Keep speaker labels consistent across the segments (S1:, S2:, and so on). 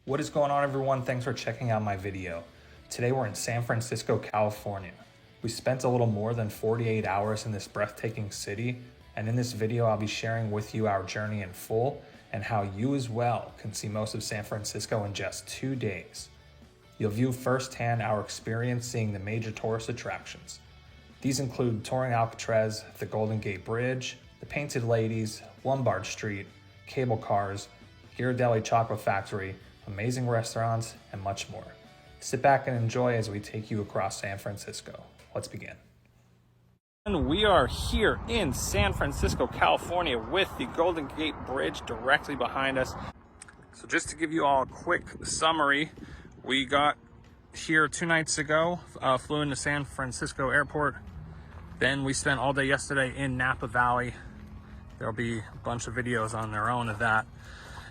S1: What is going on, everyone? Thanks for checking out my video. Today we're in San Francisco, California. We spent a little more than 48 hours in this breathtaking city, and in this video I'll be sharing with you our journey in full and how you as well can see most of San Francisco in just 2 days. You'll view firsthand our experience seeing the major tourist attractions. These include touring Alcatraz, the Golden Gate Bridge, the Painted Ladies, Lombard Street, cable cars, Ghirardelli Chocolate Factory, amazing restaurants, and much more. Sit back and enjoy as we take you across San Francisco. Let's begin. And we are here in San Francisco, California with the Golden Gate Bridge directly behind us. So just to give you all a quick summary, we got here 2 nights ago, flew into San Francisco Airport. Then we spent all day yesterday in Napa Valley. There'll be a bunch of videos on their own of that.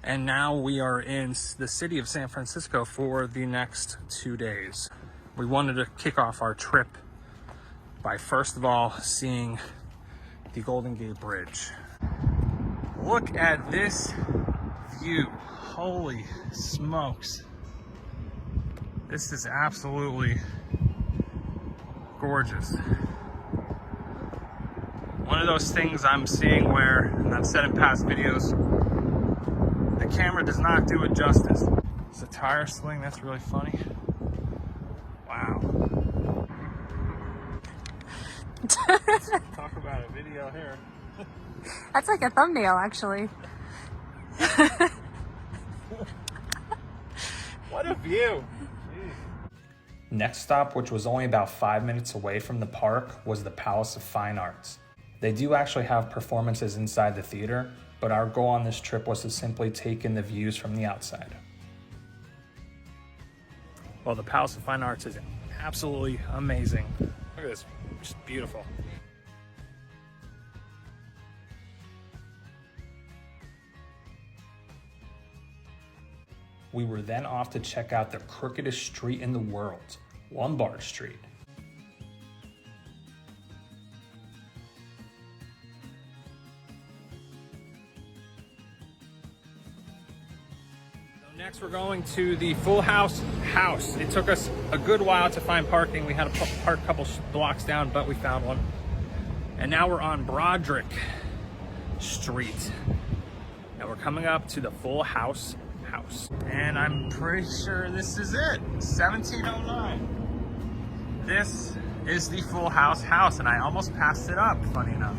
S1: And now we are in the city of San Francisco for the next 2 days. We wanted to kick off our trip by first of all seeing the Golden Gate Bridge. Look at this view. Holy smokes. This is absolutely gorgeous. One of those things I'm seeing where, and I've said in past videos, the camera does not do it justice. It's a tire swing, that's really funny. Wow. Talk about a video here.
S2: That's like a thumbnail, actually.
S1: What a view. Jeez. Next stop, which was only about 5 minutes away from the park, was the Palace of Fine Arts. They do actually have performances inside the theater, but our goal on this trip was to simply take in the views from the outside. Well, the Palace of Fine Arts is absolutely amazing. Look at this, just beautiful. We were then off to check out the crookedest street in the world, Lombard Street. Next, we're going to the Full House house. It took us a good while to find parking. We had to park a couple blocks down, but we found one. And now we're on Broderick Street. And we're coming up to the Full House house. And I'm pretty sure this is it, 1709. This is the Full House house, and I almost passed it up, funny enough.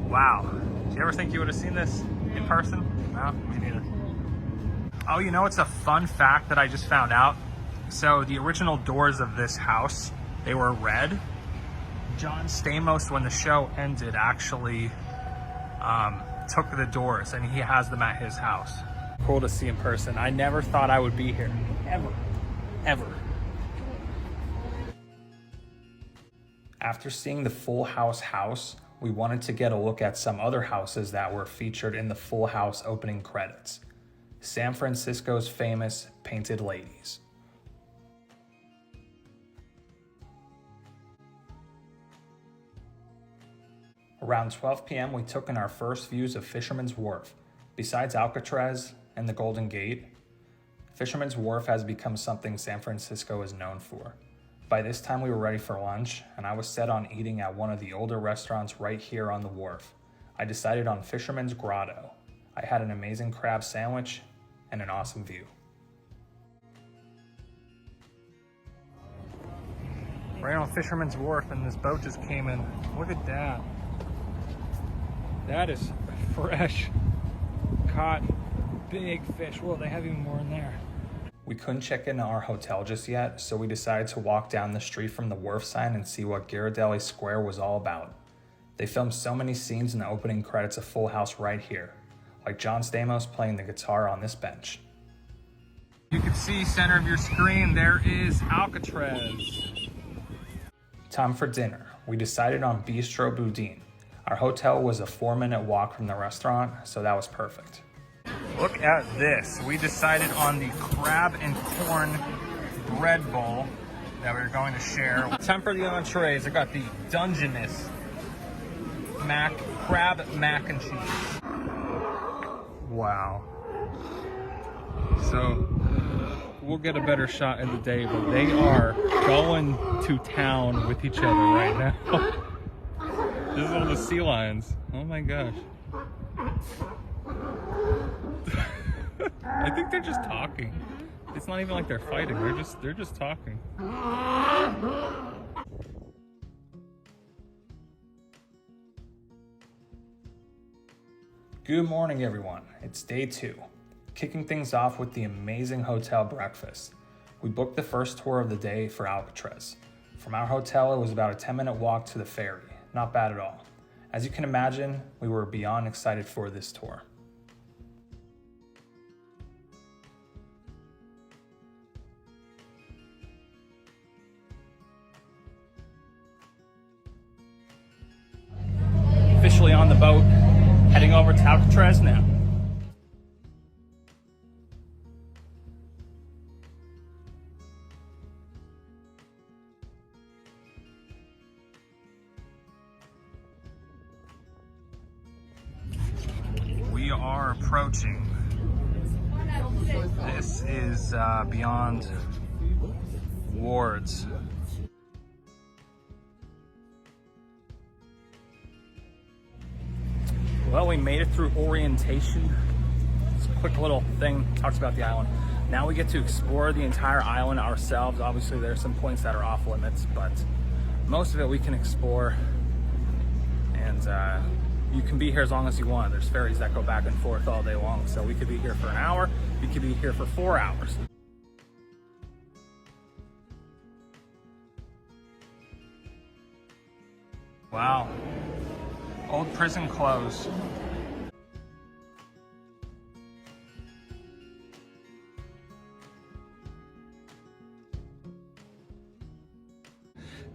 S1: Wow. Did you ever think you would have seen this in person? No, me neither. Oh, you know, it's a fun fact that I just found out. So the original doors of this house, they were red. John Stamos, when the show ended, actually took the doors, and he has them at his house. Cool to see in person. I never thought I would be here, ever. After seeing the Full House house, we wanted to get a look at some other houses that were featured in the Full House opening credits. San Francisco's famous Painted Ladies. Around 12 p.m. we took in our first views of Fisherman's Wharf. Besides Alcatraz and the Golden Gate, Fisherman's Wharf has become something San Francisco is known for. By this time we were ready for lunch, and I was set on eating at one of the older restaurants right here on the wharf. I decided on Fisherman's Grotto. I had an amazing crab sandwich and an awesome view. Right on Fisherman's Wharf, and this boat just came in. Look at that. That is fresh. Caught big fish. Whoa, they have even more in there. We couldn't check into our hotel just yet, so we decided to walk down the street from the wharf sign and see what Ghirardelli Square was all about. They filmed so many scenes in the opening credits of Full House right here, like John Stamos playing the guitar on this bench. You can see center of your screen, there is Alcatraz. Time for dinner. We decided on Bistro Boudin. Our hotel was a 4-minute walk from the restaurant, so that was perfect. Look at this. We decided on the crab and corn bread bowl that we were going to share. Time for the entrees. I got the Dungeness crab mac and cheese. Wow. So we'll get a better shot in the day, but they are going to town with each other right now. This is all the sea lions. Oh my gosh. I think they're just talking. It's not even like they're fighting. They're just talking. Good morning, everyone. It's day 2. Kicking things off with the amazing hotel breakfast. We booked the first tour of the day for Alcatraz. From our hotel, it was about a 10-minute walk to the ferry. Not bad at all. As you can imagine, we were beyond excited for this tour. Officially on the boat, heading over to Alcatraz now. We are approaching. This is beyond wards. Well, we made it through orientation. It's a quick little thing, talks about the island. Now we get to explore the entire island ourselves. Obviously, there are some points that are off limits, but most of it we can explore. And you can be here as long as you want. There's ferries that go back and forth all day long. So we could be here for an hour, we could be here for 4 hours. Wow. Old prison clothes.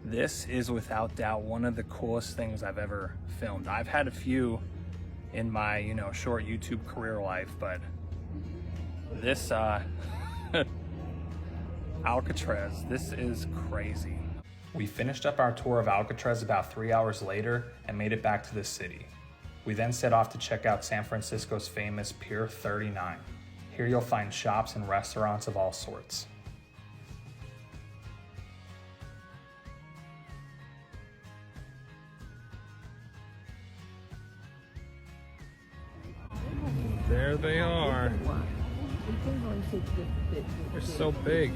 S1: This is without doubt one of the coolest things I've ever filmed. I've had a few in my, short YouTube career life, but this Alcatraz, this is crazy. We finished up our tour of Alcatraz about 3 hours later and made it back to the city. We then set off to check out San Francisco's famous Pier 39. Here you'll find shops and restaurants of all sorts. There they are. They're so big.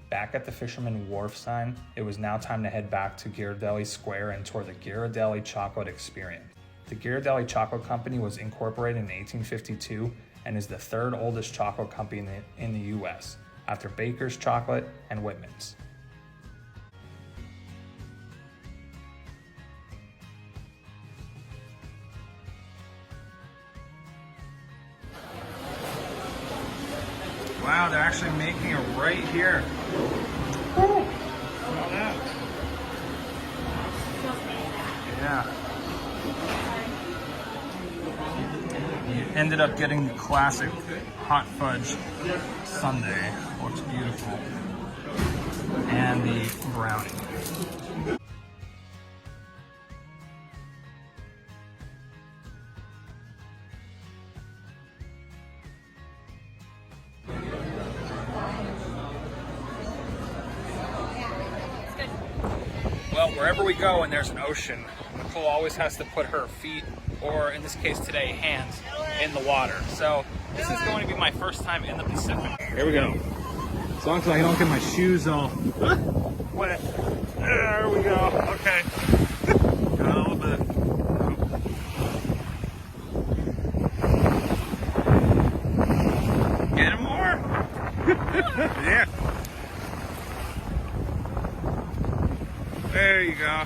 S1: Back at the Fisherman Wharf sign, it was now time to head back to Ghirardelli Square and tour the Ghirardelli Chocolate Experience. The Ghirardelli Chocolate Company was incorporated in 1852 and is the 3rd oldest chocolate company in the US, after Baker's Chocolate and Whitman's. Wow, they're actually making it right here. Woo! Yeah. You ended up getting the classic hot fudge sundae. Looks beautiful. And the brownie. Well, wherever we go and there's an ocean, Nicole always has to put her feet, or in this case today, hands, in the water. So this is going to be my first time in the Pacific. Here we go. As long as I don't get my shoes all wet. There we go. Okay. Got a little bit. Get him more? Yeah. There you go.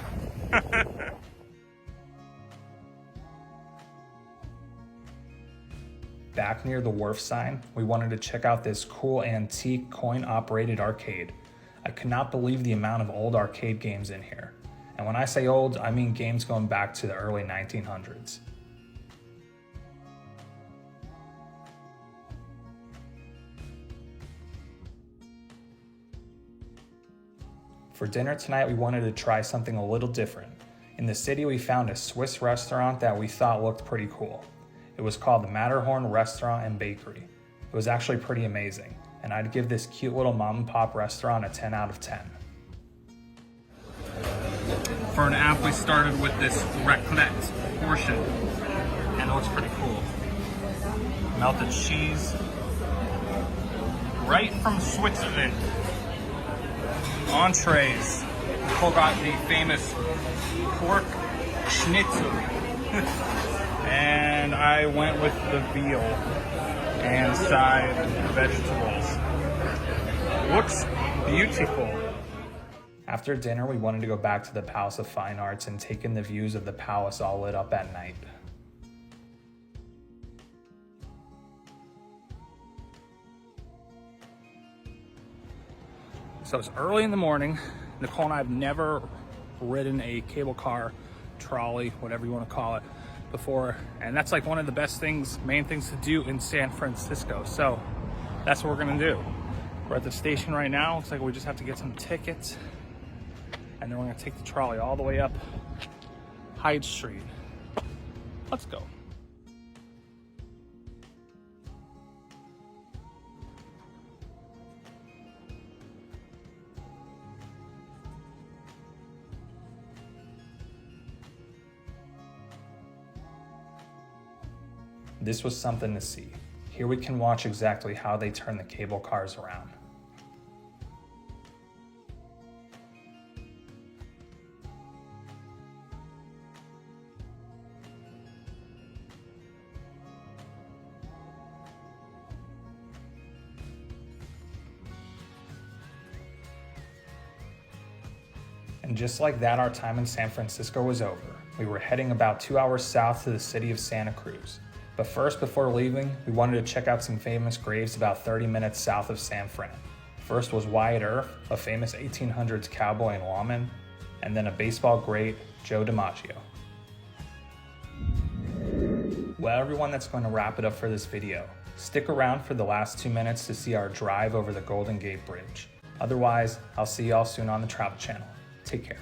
S1: Back near the wharf sign, we wanted to check out this cool antique coin-operated arcade. I could not believe the amount of old arcade games in here. And when I say old, I mean games going back to the early 1900s. For dinner tonight, we wanted to try something a little different. In the city, we found a Swiss restaurant that we thought looked pretty cool. It was called the Matterhorn Restaurant and Bakery. It was actually pretty amazing, and I'd give this cute little mom and pop restaurant a 10 out of 10. For an app, we started with this raclette portion, and it looks pretty cool. Melted cheese, right from Switzerland. Entrees. Nicole got the famous pork schnitzel. And I went with the veal and side vegetables. Looks beautiful. After dinner, we wanted to go back to the Palace of Fine Arts and take in the views of the palace all lit up at night. So it's early in the morning. Nicole and I have never ridden a cable car, trolley, whatever you want to call it, before. And that's like one of the best things, main things to do in San Francisco. So that's what we're gonna do. We're at the station right now. Looks like we just have to get some tickets. And then we're gonna take the trolley all the way up Hyde Street. Let's go. This was something to see. Here we can watch exactly how they turn the cable cars around. And just like that, our time in San Francisco was over. We were heading about 2 hours south to the city of Santa Cruz. But first, before leaving, we wanted to check out some famous graves about 30 minutes south of San Fran. First was Wyatt Earp, a famous 1800s cowboy and lawman, and then a baseball great, Joe DiMaggio. Well, everyone, that's going to wrap it up for this video. Stick around for the last 2 minutes to see our drive over the Golden Gate Bridge. Otherwise, I'll see y'all soon on the Travel Channel. Take care.